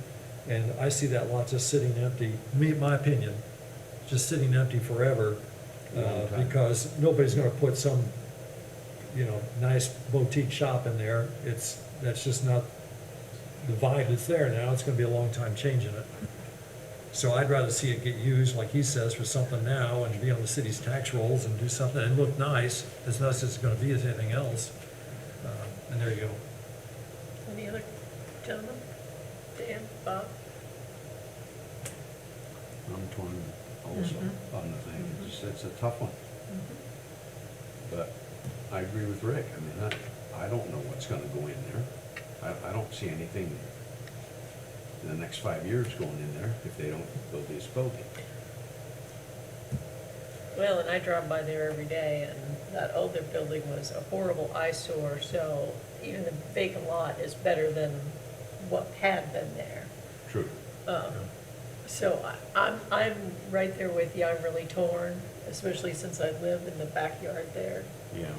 And I see that lot just sitting empty, my opinion, just sitting empty forever, because nobody's gonna put some, nice boutique shop in there. That's just not the vibe that's there now. It's gonna be a long time changing it. So I'd rather see it get used, like he says, for something now and be on the city's tax rolls and do something and look nice as it's gonna be as anything else. And there you go. Any other Gentlemen? Dan, Bob? I'm torn also on the thing. It's a tough one. But I agree with Rick. I mean, I don't know what's gonna go in there. I don't see anything in the next 5 years going in there if they don't build this building. Well, and I drive by there every day, and that older building was a horrible eyesore, so even the vacant lot is better than what had been there. True. So I'm right there with you, I'm really torn, especially since I live in the backyard there. Yeah.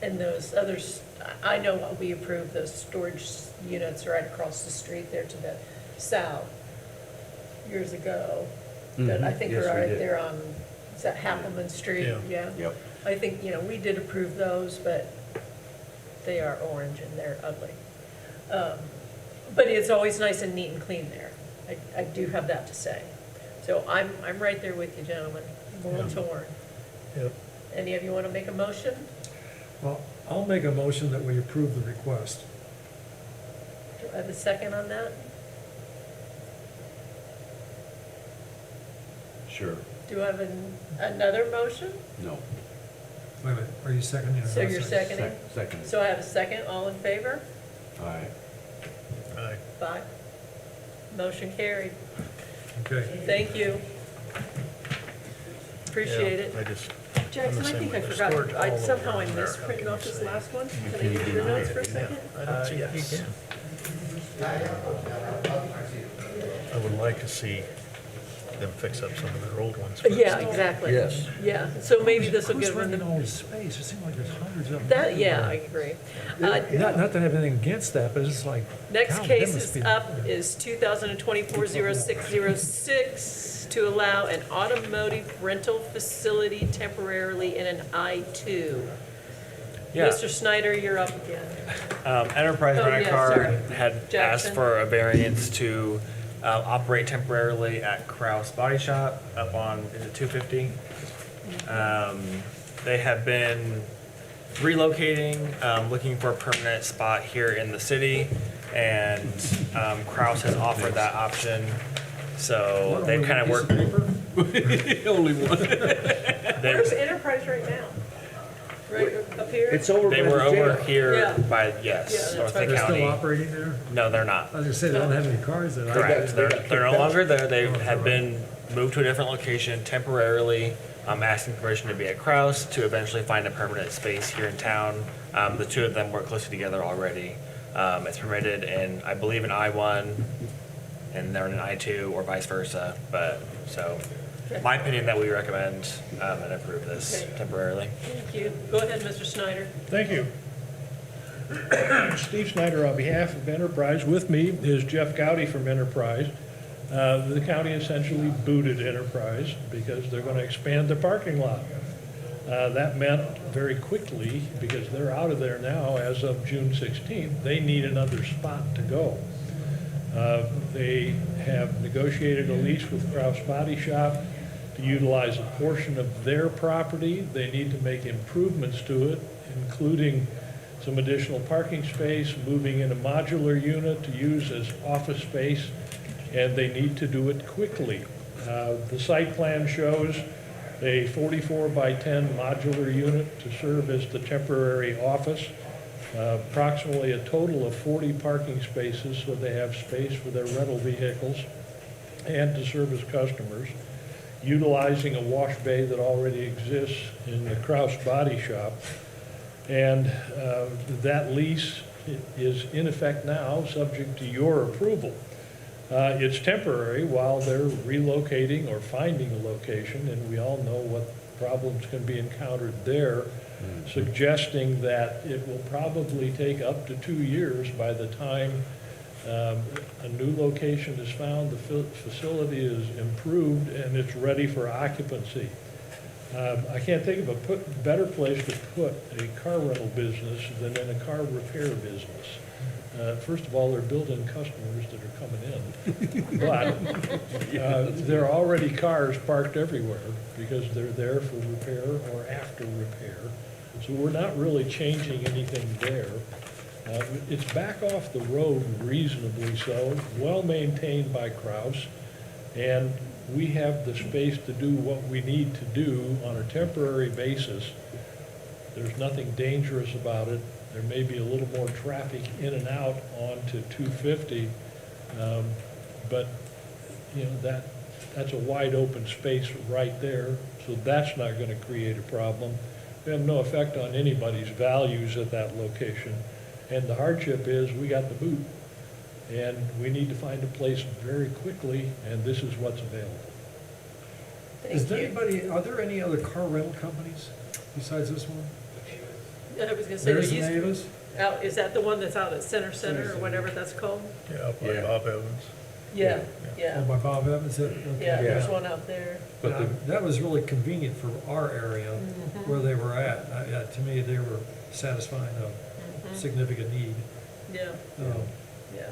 And those others, I know what we approved, those storage units right across the street there to the south years ago. But I think Yes, they're we right did. there on, is that Happleman Street? Yeah. Yep. I think, we did approve those, but they are orange and they're ugly. But it's always nice and neat and clean there. I do have that to say. So I'm right there with you, gentlemen. I'm a little torn. Yep. Any of you want to make a motion? Well, I'll make a motion that we approve the request. Do I have a second on that? Sure. Do I have another motion? No. Wait a minute, are you seconding or not? So you're seconding? Second. So I have a second, all in favor? Aye. Aye. 5. Motion carried. Okay. Thank you. Appreciate it. I just, Jackson, I think I forgot, somehow I missed printing off this last one. Can I get your notes for a second? I don't see if you can. I would like to see them fix up some of their old ones. Yeah, exactly. Yes. Yeah, so maybe this will Who's give them renting the, all this space? It seems like there's hundreds of them. that, yeah, I everywhere. agree. Not that I have anything against that, but it's just like. Next God, case that must is be- up is 2024-0606 to allow an automotive rental facility temporarily in an I-2. Yeah. Mr. Snyder, you're up again. Enterprise Oh, Rent a yeah, Car sorry. had Jackson. asked for a variance to operate temporarily at Kraus Body Shop up on, is it 250? They have been relocating, looking for a permanent spot here in the city, and Kraus has offered that option. So they've kind of worked. Only one. Where's Enterprise right now? Right up here? It's over They by were the over jail. here Yeah. by, Yeah, yes, that's North right. Lake They're still County. operating there? No, they're not. I was gonna say, they don't have any cars there. Correct. they got They're no kicked out. longer there. They have been moved to a different location temporarily, asking permission to be at Kraus to eventually find a permanent space here in town. The two of them work closely together already. It's permitted in, I believe, in I-1, and they're in an I-2 or vice versa. But, so, my opinion that we recommend and approve this Okay. temporarily. Thank you. Go ahead, Mr. Snyder. Thank you. Steve Snyder on behalf of Enterprise. With me is Jeff Gowdy from Enterprise. The county essentially booted Enterprise because they're going to expand the parking lot. That meant very quickly, because they're out of there now as of June 16th, they need another spot to go. They have negotiated a lease with Kraus Body Shop to utilize a portion of their property. They need to make improvements to it, including some additional parking space, moving in a modular unit to use as office space, and they need to do it quickly. The site plan shows a 44 by 10 modular unit to serve as the temporary office, approximately a total of 40 parking spaces, so they have space for their rental vehicles and to service customers, utilizing a wash bay that already exists in the Kraus Body Shop. And that lease is in effect now, subject to your approval. It's temporary while they're relocating or finding a location, and we all know what problems can be encountered there, suggesting that it will probably take up to 2 years by the time a new location is found, the facility is improved, and it's ready for occupancy. I can't think of a better place to put a car rental business than in a car repair business. First of all, they're building customers that are coming in. But there are already cars parked everywhere because they're there for repair or after repair. So we're not really changing anything there. It's back off the road reasonably so, well-maintained by Kraus, and we have the space to do what we need to do on a temporary basis. There's nothing dangerous about it. There may be a little more traffic in and out onto 250, but, you know, that's a wide open space right there, so that's not gonna create a problem. We have no effect on anybody's values at that location. And the hardship is, we got the boot, and we need to find a place very quickly, and this is what's available. Is there anybody, are there any other car rental companies besides this one? I was gonna say, there There's used to Navis? out, is that the one that's out at Center or whatever that's called? Yeah, up by Bob Evans. Yeah, Oh, yeah, by Bob Evans? Okay. yeah, there's one out there. But that was really convenient for our area Mm-hmm. where they were at. To me, they were satisfying a significant need. Yeah, Um, yeah.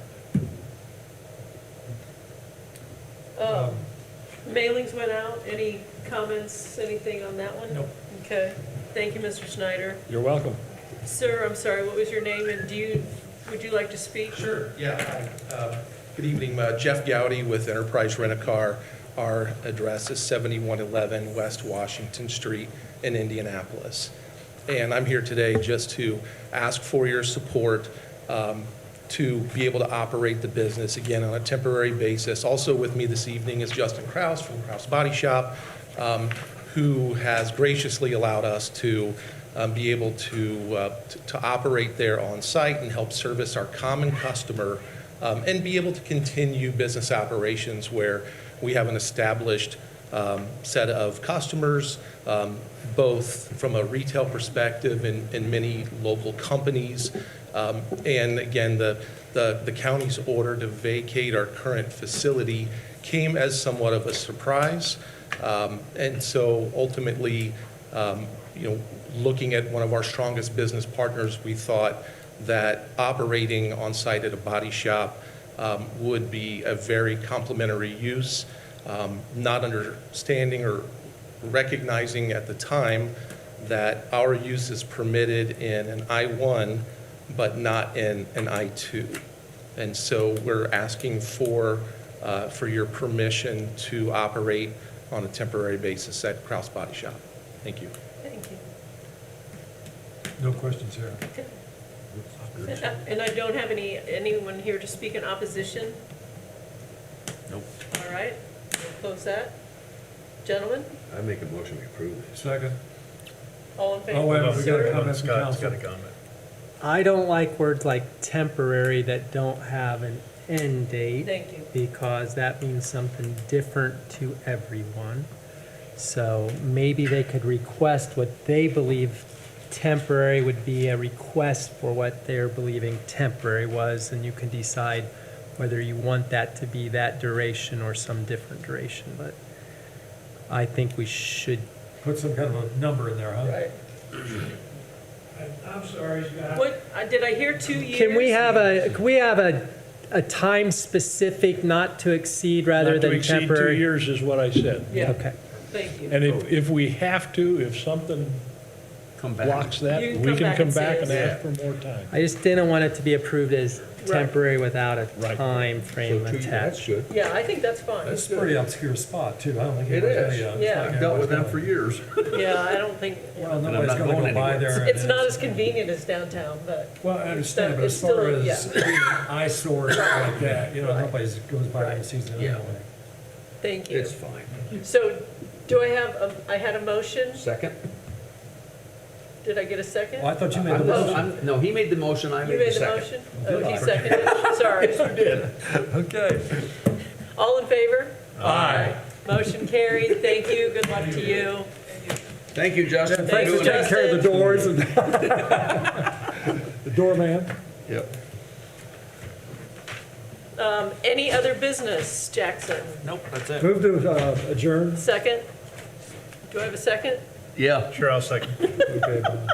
Mailings went out, any comments, anything on that one? Nope. Okay, thank you, Mr. Snyder. You're welcome. Sir, I'm sorry, what was your name, and would you like to speak? Sure, yeah. Good evening, Jeff Gowdy with Enterprise Rent-A-Car. Our address is 7111 West Washington Street in Indianapolis. And I'm here today just to ask for your support to be able to operate the business again on a temporary basis. Also with me this evening is Justin Kraus from Kraus Body Shop, who has graciously allowed us to be able to operate there on site and help service our common customer and be able to continue business operations where we have an established set of customers, both from a retail perspective and many local companies. And again, the county's order to vacate our current facility came as somewhat of a surprise. And so ultimately, looking at one of our strongest business partners, we thought that operating on site at a body shop would be a very complementary use, not understanding or recognizing at the time that our use is permitted in an I-1, but not in an I-2. And so we're asking for your permission to operate on a temporary basis at Kraus Body Shop. Thank you. Thank you. No questions here. And I don't have anyone here to speak in opposition? Nope. All right, we'll close that. Gentlemen, I make a motion to approve this. Second. all in favor? Oh, wait, Hold on, we got a comment from Scott's council. got a comment. I don't like words like temporary that don't have an end date. Thank you. Because that means something different to everyone. So maybe they could request what they believe temporary would be, a request for what they're believing temporary was, and you can decide whether you want that to be that duration or some different duration. But I think we should. Put some kind of a number in there, huh? Right. I'm sorry, Scott. What, did I hear 2 years? Can we have a time specific not to exceed rather Not to than exceed 2 temporary? years is what I said. Yeah, Okay. thank you. And if we have to, if something Come back. blocks that, You can we come can back come and say back it. and ask for more time. I just didn't want it to be approved as Right. temporary without a Right. time frame That's attached. good. Yeah, I think that's fine. That's a pretty obscure spot, too. I don't think It anybody's is. gonna, Yeah. I've dealt with them for years. Yeah, I don't think, Well, I'm nobody's not gonna going go by anywhere. there. and it's not as convenient as downtown, but. Well, I understand, but It's as far still- as yeah. being an eyesore like that, nobody goes by and sees it Yeah. anyway. Thank you. It's fine. So, do I have, I had a motion. Second? Did I get a second? Well, I thought you made the motion. No, he made the motion, I You made the made the second. motion? Oh, he seconded. Sorry. Okay. All in favor? Aye. Motion carried. Thank you. Good luck to you. Thank you, Justin. Thanks for taking care of the doors and the doorman. Yep. Any other business, Jackson? Nope, that's it. Move to adjourn. Second? Do I have a second? Yeah. Sure, I'll second. Okay, Bob.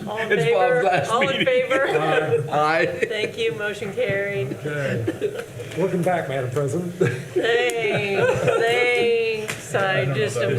All in It's favor? Bob's last All in meeting. favor? Aye. Thank you. Motion carried. Okay. Welcome back, Madam President. Thanks. Thanks. I just am